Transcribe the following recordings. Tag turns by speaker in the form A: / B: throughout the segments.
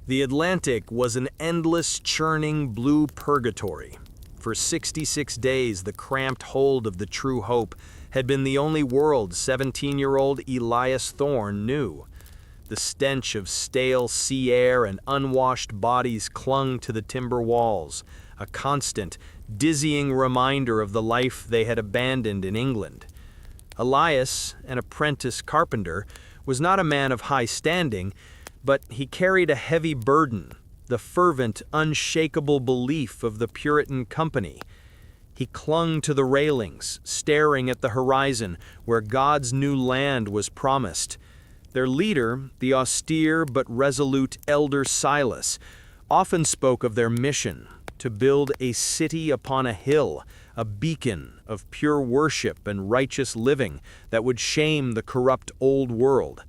A: The Atlantic was an endless, churning blue purgatory. For 66 days, the cramped hold of the True Hope had been the only world 17-year-old Elias Thorne knew. The stench of stale sea air and unwashed bodies clung to the timber walls, a constant, dizzying reminder of the life they had abandoned in England. Elias, an apprentice carpenter, was not a man of high standing, but he carried a heavy burden, the fervent, unshakable belief of the Puritan company. He clung to the railings, staring at the horizon where God's new land was promised. Their leader, the austere but resolute Elder Silas, often spoke of their mission to build a city upon a hill, a beacon of pure worship and righteous living that would shame the corrupt old world.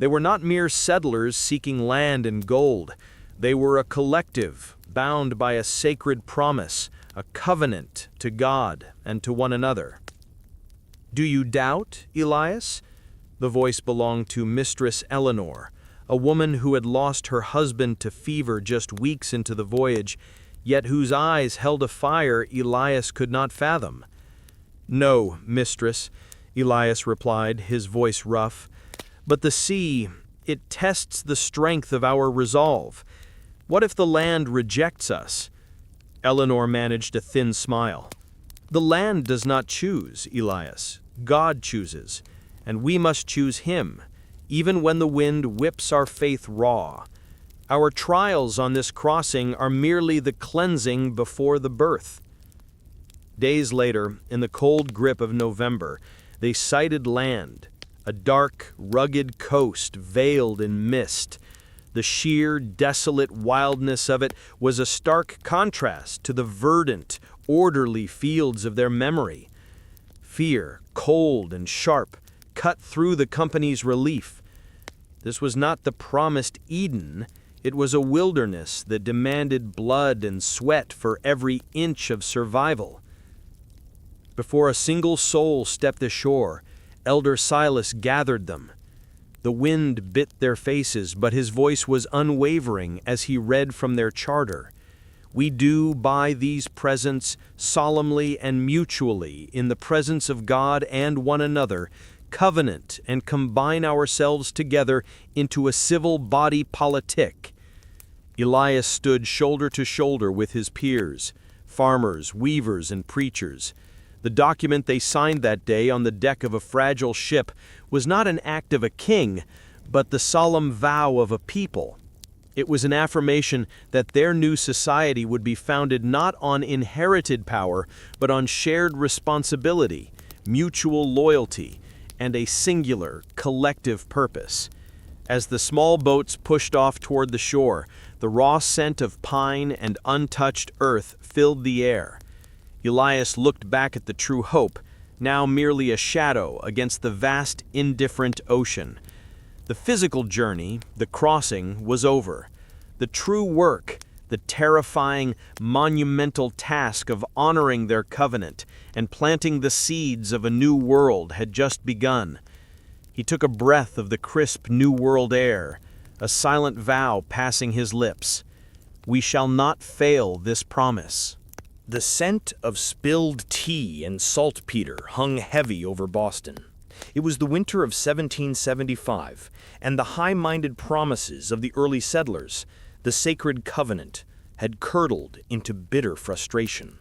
A: They were not mere settlers seeking land and gold. They were a collective, bound by a sacred promise, a covenant to God and to one another. "Do you doubt, Elias?" The voice belonged to Mistress Eleanor, a woman who had lost her husband to fever just weeks into the voyage, yet whose eyes held a fire Elias could not fathom. "No, mistress," Elias replied, his voice rough. "But the sea, it tests the strength of our resolve. What if the land rejects us?" Eleanor managed a thin smile. "The land does not choose, Elias. God chooses, and we must choose Him, even when the wind whips our faith raw. Our trials on this crossing are merely the cleansing before the birth." Days later, in the cold grip of November, they sighted land, a dark, rugged coast veiled in mist. The sheer, desolate wildness of it was a stark contrast to the verdant, orderly fields of their memory. Fear, cold and sharp, cut through the company's relief. This was not the promised Eden. It was a wilderness that demanded blood and sweat for every inch of survival. Before a single soul stepped ashore, Elder Silas gathered them. The wind bit their faces, but his voice was unwavering as he read from their charter. "We do by these presents, solemnly and mutually, in the presence of God and one another, covenant and combine ourselves together into a civil body politic." Elias stood shoulder to shoulder with his peers, farmers, weavers, and preachers. The document they signed that day on the deck of a fragile ship was not an act of a king, but the solemn vow of a people. It was an affirmation that their new society would be founded not on inherited power, but on shared responsibility, mutual loyalty, and a singular, collective purpose. As the small boats pushed off toward the shore, the raw scent of pine and untouched earth filled the air. Elias looked back at the True Hope, now merely a shadow against the vast, indifferent ocean. The physical journey, the crossing, was over. The true work, the terrifying, monumental task of honoring their covenant and planting the seeds of a new world had just begun. He took a breath of the crisp New World air, a silent vow passing his lips. "We shall not fail this promise." The scent of spilled tea and saltpeter hung heavy over Boston. It was the winter of 1775, and the high-minded promises of the early settlers, the sacred covenant, had curdled into bitter frustration.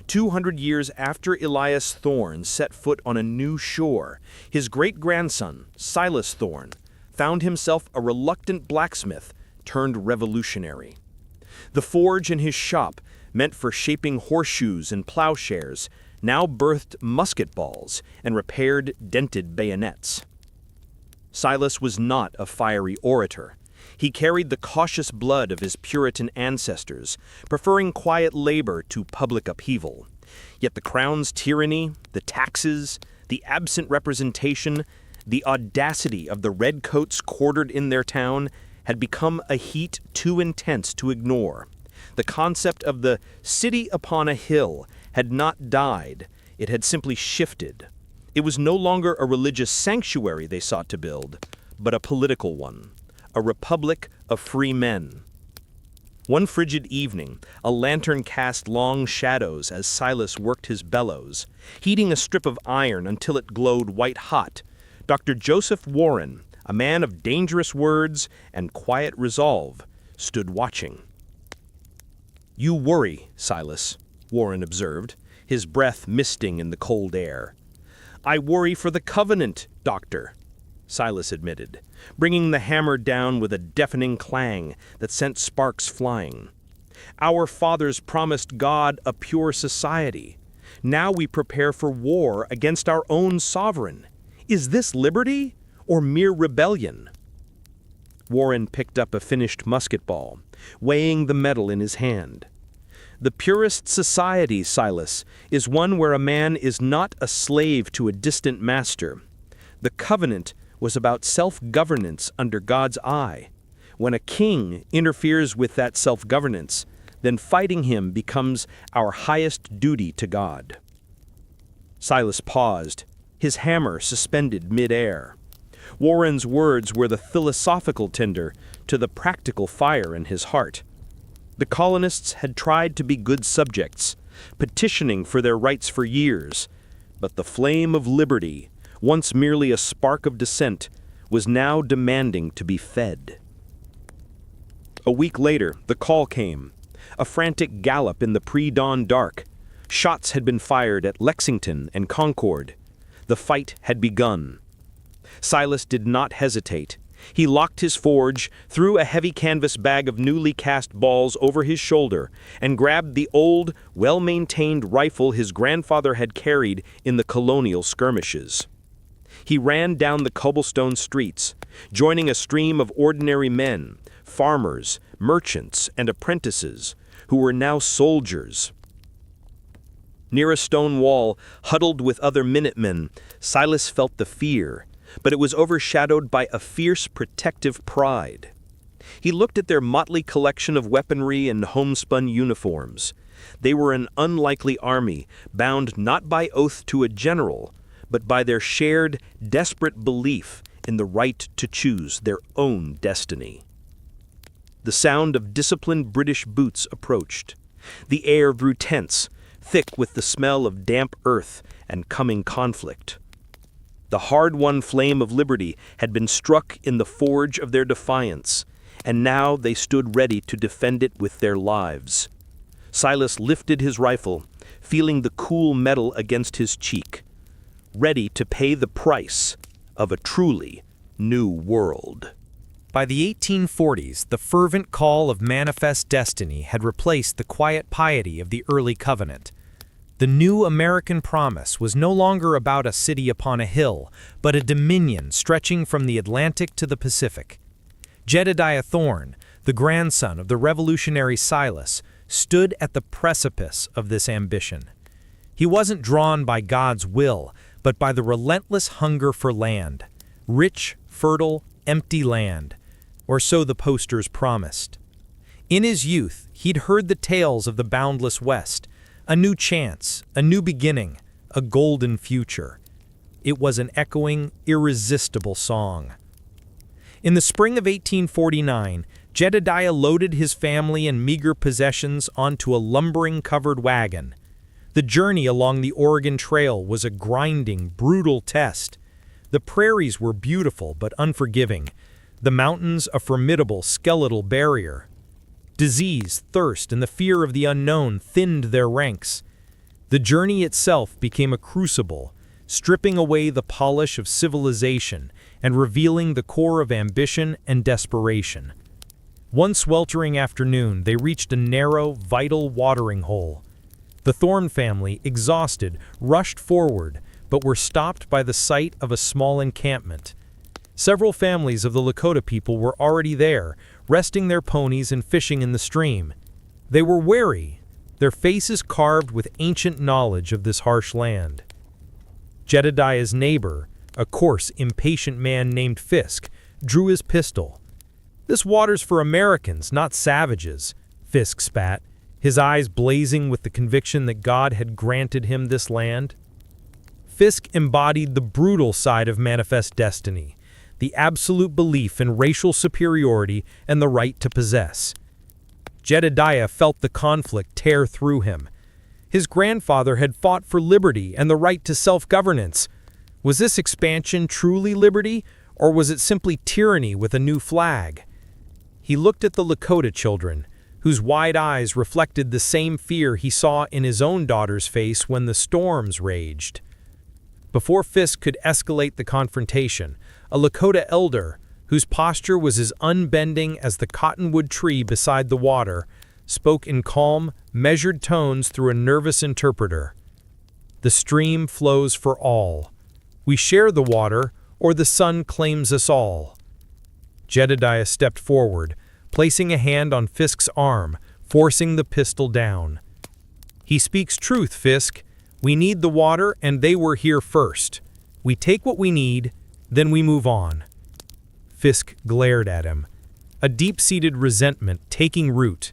A: 200 years after Elias Thorne set foot on a new shore, his great-grandson, Silas Thorne, found himself a reluctant blacksmith turned revolutionary. The forge in his shop, meant for shaping horseshoes and plowshares, now birthed musket balls and repaired dented bayonets. Silas was not a fiery orator. He carried the cautious blood of his Puritan ancestors, preferring quiet labor to public upheaval. Yet the crown's tyranny, the taxes, the absent representation, the audacity of the redcoats quartered in their town had become a heat too intense to ignore. The concept of the city upon a hill had not died, it had simply shifted. It was no longer a religious sanctuary they sought to build, but a political one. a republic of free men. One frigid evening, a lantern cast long shadows as Silas worked his bellows. Heating a strip of iron until it glowed white-hot, Dr. Joseph Warren, a man of dangerous words and quiet resolve, stood watching. "You worry, Silas," Warren observed, his breath misting in the cold air. "I worry for the covenant, Doctor," Silas admitted, bringing the hammer down with a deafening clang that sent sparks flying. "Our fathers promised God a pure society. Now we prepare for war against our own sovereign. Is this liberty or mere rebellion?" Warren picked up a finished musket ball, weighing the metal in his hand. "The purest society, Silas, is one where a man is not a slave to a distant master. The covenant was about self-governance under God's eye. When a king interferes with that self-governance, then fighting him becomes our highest duty to God." Silas paused, his hammer suspended mid-air. Warren's words were the philosophical tinder to the practical fire in his heart. The colonists had tried to be good subjects, petitioning for their rights for years, but the flame of liberty, once merely a spark of dissent, was now demanding to be fed. A week later, the call came, a frantic gallop in the pre-dawn dark. Shots had been fired at Lexington and Concord. The fight had begun. Silas did not hesitate. He locked his forge, threw a heavy canvas bag of newly cast balls over his shoulder, and grabbed the old, well-maintained rifle his grandfather had carried in the colonial skirmishes. He ran down the cobblestone streets, joining a stream of ordinary men, farmers, merchants, and apprentices, who were now soldiers. Near a stone wall, huddled with other Minutemen, Silas felt the fear, but it was overshadowed by a fierce protective pride. He looked at their motley collection of weaponry and homespun uniforms. They were an unlikely army, bound not by oath to a general, but by their shared, desperate belief in the right to choose their own destiny. The sound of disciplined British boots approached. The air grew tense, thick with the smell of damp earth and coming conflict. The hard-won flame of liberty had been struck in the forge of their defiance, and now they stood ready to defend it with their lives. Silas lifted his rifle, feeling the cool metal against his cheek, ready to pay the price of a truly new world.
B: By the 1840s, the fervent call of manifest destiny had replaced the quiet piety of the early covenant. The new American promise was no longer about a city upon a hill, but a dominion stretching from the Atlantic to the Pacific. Jedediah Thorne, the grandson of the revolutionary Silas, stood at the precipice of this ambition. He wasn't drawn by God's will, but by the relentless hunger for land. Rich, fertile, empty land, or so the posters promised. In his youth, he'd heard the tales of the boundless West, a new chance, a new beginning, a golden future. It was an echoing, irresistible song. In the spring of 1849, Jedediah loaded his family and meager possessions onto a lumbering-covered wagon. The journey along the Oregon Trail was a grinding, brutal test. The prairies were beautiful but unforgiving, the mountains a formidable skeletal barrier. Disease, thirst, and the fear of the unknown thinned their ranks. The journey itself became a crucible, stripping away the polish of civilization and revealing the core of ambition and desperation. One sweltering afternoon, they reached a narrow, vital watering hole. The Thorne family, exhausted, rushed forward, but were stopped by the sight of a small encampment. Several families of the Lakota people were already there, resting their ponies and fishing in the stream. They were wary, their faces carved with ancient knowledge of this harsh land. Jedediah's neighbor, a coarse, impatient man named Fisk, drew his pistol. "This water's for Americans, not savages," Fisk spat, his eyes blazing with the conviction that God had granted him this land. Fisk embodied the brutal side of manifest destiny, the absolute belief in racial superiority and the right to possess. Jedediah felt the conflict tear through him. His grandfather had fought for liberty and the right to self-governance. Was this expansion truly liberty, or was it simply tyranny with a new flag? He looked at the Lakota children, whose wide eyes reflected the same fear he saw in his own daughter's face when the storms raged. Before Fisk could escalate the confrontation, a Lakota elder, whose posture was as unbending as the cottonwood tree beside the water, spoke in calm, measured tones through a nervous interpreter. "The stream flows for all. We share the water, or the sun claims us all." Jedediah stepped forward, placing a hand on Fisk's arm, forcing the pistol down. "He speaks truth, Fisk. We need the water, and they were here first. We take what we need, then we move on." Fisk glared at him, a deep-seated resentment taking root.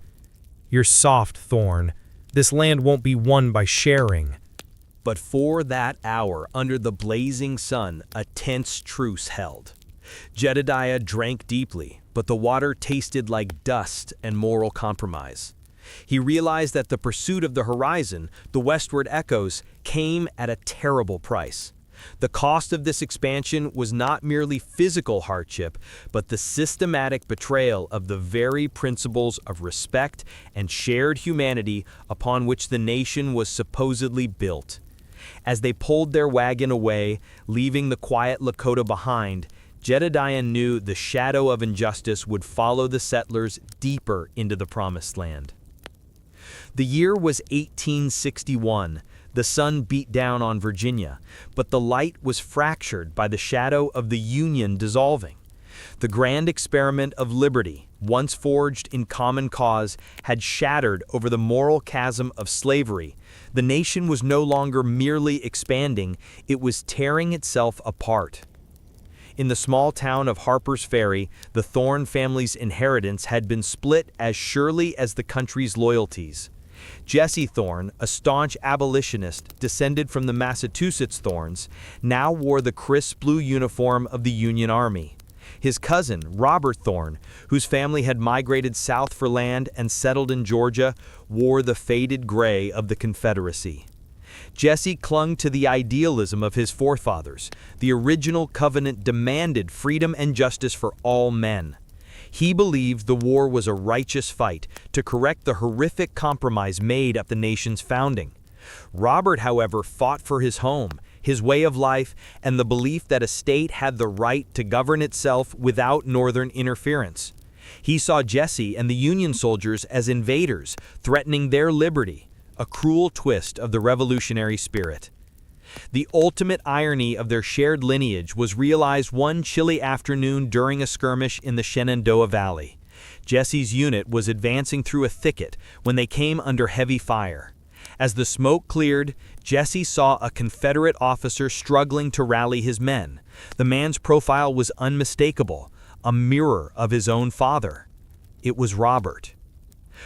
B: "You're soft, Thorn. This land won't be won by sharing."
A: But for that hour, under the blazing sun, a tense truce held. Jedediah drank deeply, but the water tasted like dust and moral compromise. He realized that the pursuit of the horizon, the westward echoes, came at a terrible price. The cost of this expansion was not merely physical hardship, but the systematic betrayal of the very principles of respect and shared humanity upon which the nation was supposedly built. As they pulled their wagon away, leaving the quiet Lakota behind, Jedediah knew the shadow of injustice would follow the settlers deeper into the Promised Land. The year was 1861. The sun beat down on Virginia, but the light was fractured by the shadow of the Union dissolving. The grand experiment of liberty, once forged in common cause, had shattered over the moral chasm of slavery. The nation was no longer merely expanding, it was tearing itself apart. In the small town of Harper's Ferry, the Thorn family's inheritance had been split as surely as the country's loyalties. Jesse Thorn, a staunch abolitionist descended from the Massachusetts Thorns, now wore the crisp blue uniform of the Union Army. His cousin, Robert Thorn, whose family had migrated south for land and settled in Georgia, wore the faded gray of the Confederacy. Jesse clung to the idealism of his forefathers. The original covenant demanded freedom and justice for all men. He believed the war was a righteous fight to correct the horrific compromise made at the nation's founding. Robert, however, fought for his home, his way of life, and the belief that a state had the right to govern itself without Northern interference. He saw Jesse and the Union soldiers as invaders, threatening their liberty, a cruel twist of the revolutionary spirit. The ultimate irony of their shared lineage was realized one chilly afternoon during a skirmish in the Shenandoah Valley. Jesse's unit was advancing through a thicket when they came under heavy fire. As the smoke cleared, Jesse saw a Confederate officer struggling to rally his men. The man's profile was unmistakable, a mirror of his own father. It was Robert.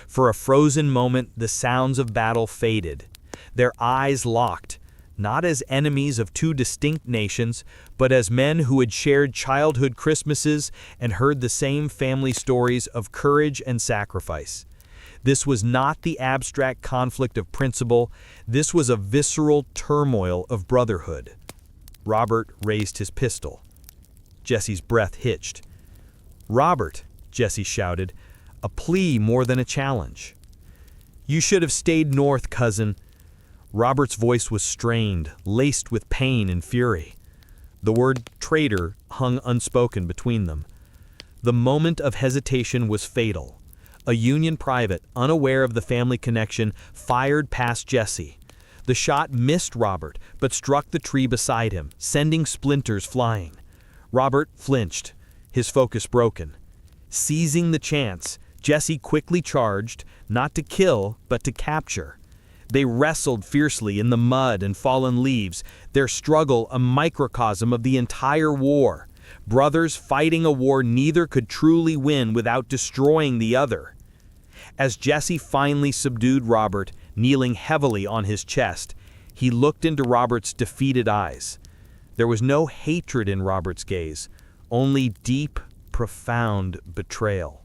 A: For a frozen moment, the sounds of battle faded. Their eyes locked, not as enemies of two distinct nations, but as men who had shared childhood Christmases and heard the same family stories of courage and sacrifice. This was not the abstract conflict of principle, this was a visceral turmoil of brotherhood. Robert raised his pistol. Jesse's breath hitched. "Robert," Jesse shouted, a plea more than a challenge. "You should have stayed north, cousin." Robert's voice was strained, laced with pain and fury. The word traitor hung unspoken between them. The moment of hesitation was fatal. A Union private, unaware of the family connection, fired past Jesse. The shot missed Robert, but struck the tree beside him, sending splinters flying. Robert flinched, his focus broken. Seizing the chance, Jesse quickly charged, not to kill, but to capture. They wrestled fiercely in the mud and fallen leaves, their struggle a microcosm of the entire war. Brothers fighting a war neither could truly win without destroying the other. As Jesse finally subdued Robert, kneeling heavily on his chest, he looked into Robert's defeated eyes. There was no hatred in Robert's gaze, only deep, profound betrayal.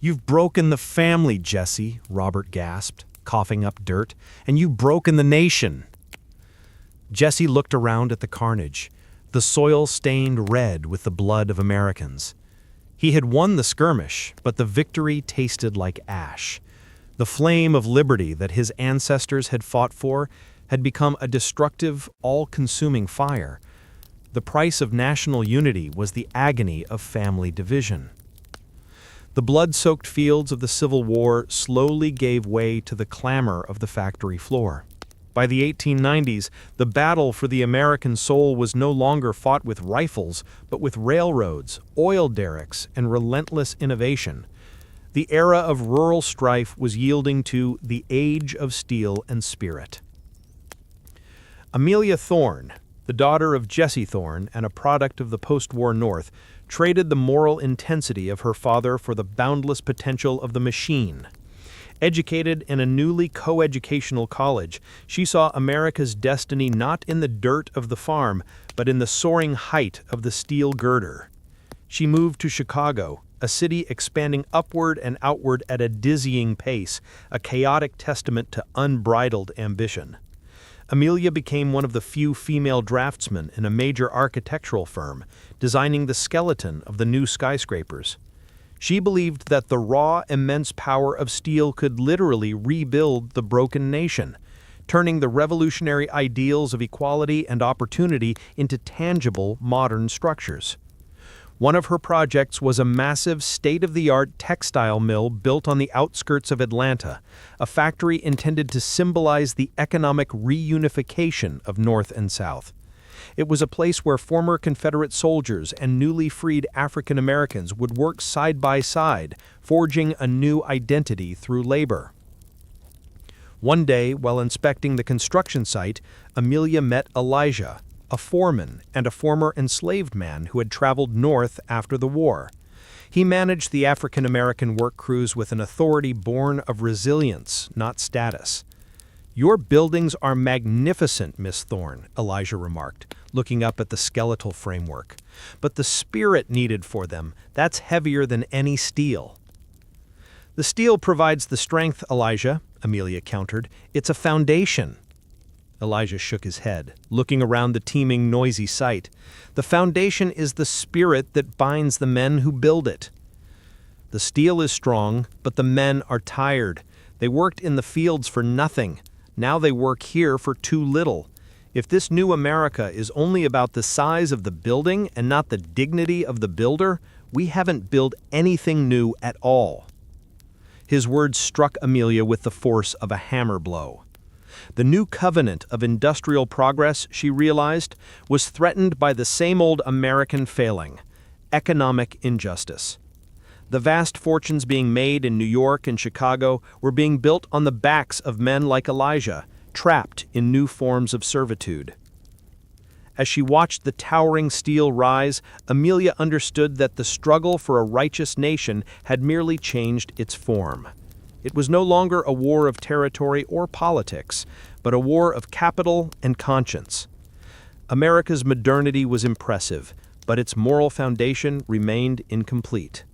B: "You've broken the family, Jesse," Robert gasped, coughing up dirt, "and you've broken the nation." Jesse looked around at the carnage, the soil stained red with the blood of Americans. He had won the skirmish, but the victory tasted like ash. The flame of liberty that his ancestors had fought for had become a destructive, all-consuming fire. The price of national unity was the agony of family division. The blood-soaked fields of the Civil War slowly gave way to the clamor of the factory floor. By the 1890s, the battle for the American soul was no longer fought with rifles, but with railroads, oil derricks, and relentless innovation. The era of rural strife was yielding to the age of steel and spirit. Amelia Thorne, the daughter of Jesse Thorne and a product of the post-war North, traded the moral intensity of her father for the boundless potential of the machine. Educated in a newly coeducational college, she saw America's destiny not in the dirt of the farm, but in the soaring height of the steel girder. She moved to Chicago, a city expanding upward and outward at a dizzying pace, a chaotic testament to unbridled ambition. Amelia became one of the few female draftsmen in a major architectural firm, designing the skeleton of the new skyscrapers. She believed that the raw, immense power of steel could literally rebuild the broken nation, turning the revolutionary ideals of equality and opportunity into tangible, modern structures. One of her projects was a massive, state-of-the-art textile mill built on the outskirts of Atlanta, a factory intended to symbolize the economic reunification of North and South. It was a place where former Confederate soldiers and newly freed African Americans would work side by side, forging a new identity through labor. One day, while inspecting the construction site, Amelia met Elijah, a foreman and a former enslaved man who had traveled north after the war. He managed the African American work crews with an authority born of resilience, not status. "Your buildings are magnificent, Miss Thorne," Elijah remarked, looking up at the skeletal framework. "But the spirit needed for them, that's heavier than any steel." "The steel provides the strength, Elijah," Amelia countered. "It's a foundation." Elijah shook his head, looking around the teeming, noisy site. "The foundation is the spirit that binds the men who build it. The steel is strong, but the men are tired. They worked in the fields for nothing. Now they work here for too little. If this new America is only about the size of the building and not the dignity of the builder, we haven't built anything new at all." His words struck Amelia with the force of a hammer blow. The new covenant of industrial progress, she realized, was threatened by the same old American failing: economic injustice. The vast fortunes being made in New York and Chicago were being built on the backs of men like Elijah, trapped in new forms of servitude. As she watched the towering steel rise, Amelia understood that the struggle for a righteous nation had merely changed its form. It was no longer a war of territory or politics, but a war of capital and conscience. America's modernity was impressive, but its moral foundation remained incomplete.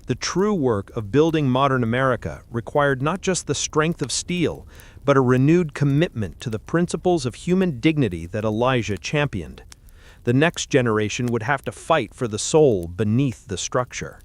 B: The true work of building modern America required not just the strength of steel, but a renewed commitment to the principles of human dignity that Elijah championed. The next generation would have to fight for the soul beneath the structure.